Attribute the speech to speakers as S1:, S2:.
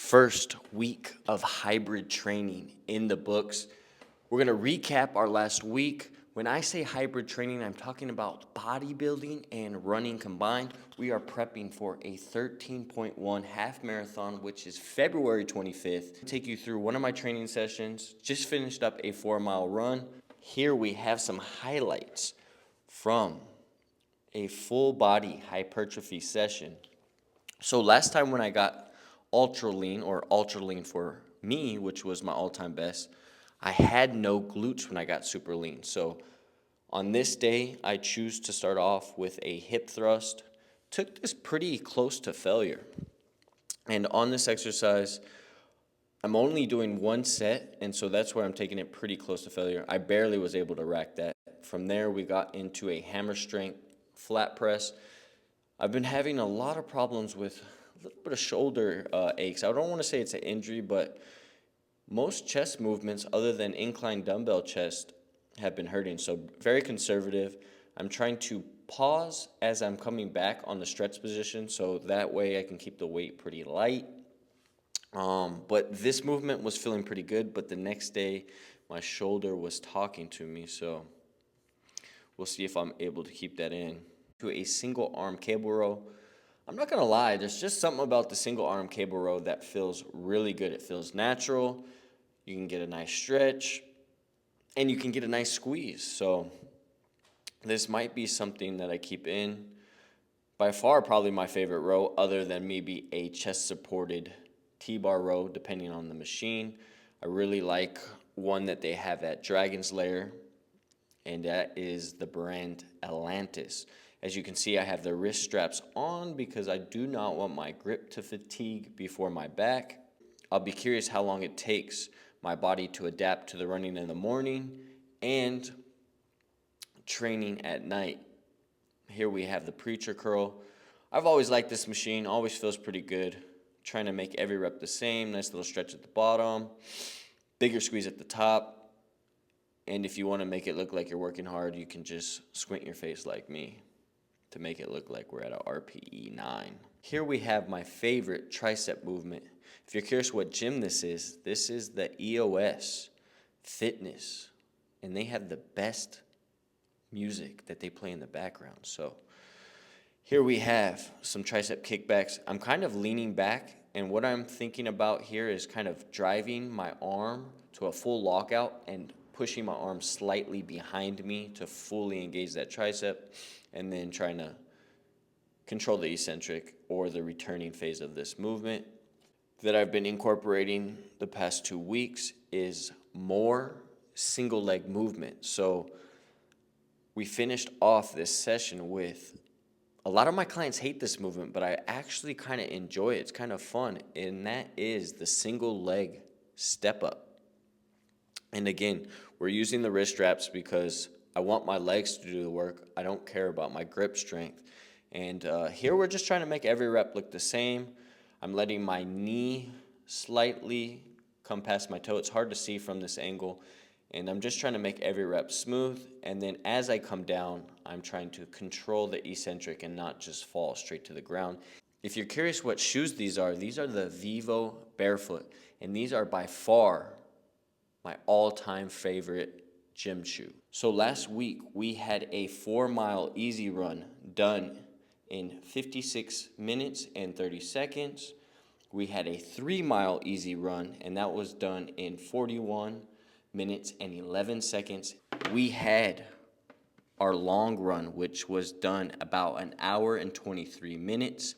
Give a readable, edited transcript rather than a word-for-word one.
S1: First week of hybrid training in the books. We're going to recap our last week. When I say hybrid training, I'm talking about bodybuilding and running combined. We are prepping for a 13.1 half marathon, which is February 25th. I'll take you through one of my training sessions. Just finished up a 4-mile run. Here we have some highlights from a full body hypertrophy session. So last time when I got ultra lean for me, which was my all-time best, I had no glutes when I got super lean. So on this day, I choose to start off with a hip thrust. Took this pretty close to failure. And on this exercise, I'm only doing one set, and so that's where I'm taking it pretty close to failure. I barely was able to rack that. From there, we got into a hammer strength flat press. I've been having a lot of problems with a little bit of shoulder aches. I don't want to say it's an injury, but most chest movements other than incline dumbbell chest have been hurting. So very conservative. I'm trying to pause as I'm coming back on the stretch position, so that way I can keep the weight pretty light. But this movement was feeling pretty good, but the next day my shoulder was talking to me, so we'll see if I'm able to keep that in. To a single arm cable row. I'm not gonna lie, there's just something about the single arm cable row that feels really good. It feels natural. You can get a nice stretch and you can get a nice squeeze. So this might be something that I keep in. By far, probably my favorite row, other than maybe a chest supported T-bar row, depending on the machine. I really like one that they have at Dragon's Lair, and that is the brand Atlantis. As you can see, I have the wrist straps on because I do not want my grip to fatigue before my back. I'll be curious how long it takes my body to adapt to the running in the morning and training at night. Here we have the preacher curl. I've always liked this machine, always feels pretty good. Trying to make every rep the same, nice little stretch at the bottom, bigger squeeze at the top. And if you want to make it look like you're working hard, you can just squint your face like me to make it look like we're at a RPE 9. Here we have my favorite tricep movement. If you're curious what gym this is the EOS Fitness, and they have the best music that they play in the background. So here we have some tricep kickbacks. I'm kind of leaning back, and what I'm thinking about here is kind of driving my arm to a full lockout and pushing my arm slightly behind me to fully engage that tricep, and then trying to control the eccentric or the returning phase of this movement. That I've been incorporating the past 2 weeks is more single leg movement. So we finished off this session with, a lot of my clients hate this movement, but I actually kind of enjoy it. It's kind of fun, and that is the single leg step up. And again, we're using the wrist straps because I want my legs to do the work. I don't care about my grip strength. And here we're just trying to make every rep look the same. I'm letting my knee slightly come past my toe. It's hard to see from this angle. And I'm just trying to make every rep smooth. And then as I come down, I'm trying to control the eccentric and not just fall straight to the ground. If you're curious what shoes these are the Vivo Barefoot. And these are by far my all-time favorite gym shoe. So last week, we had a 4-mile easy run done in 56 minutes and 30 seconds. We had a 3-mile easy run, and that was done in 41 minutes and 11 seconds. We had our long run, which was done about an hour and 23 minutes.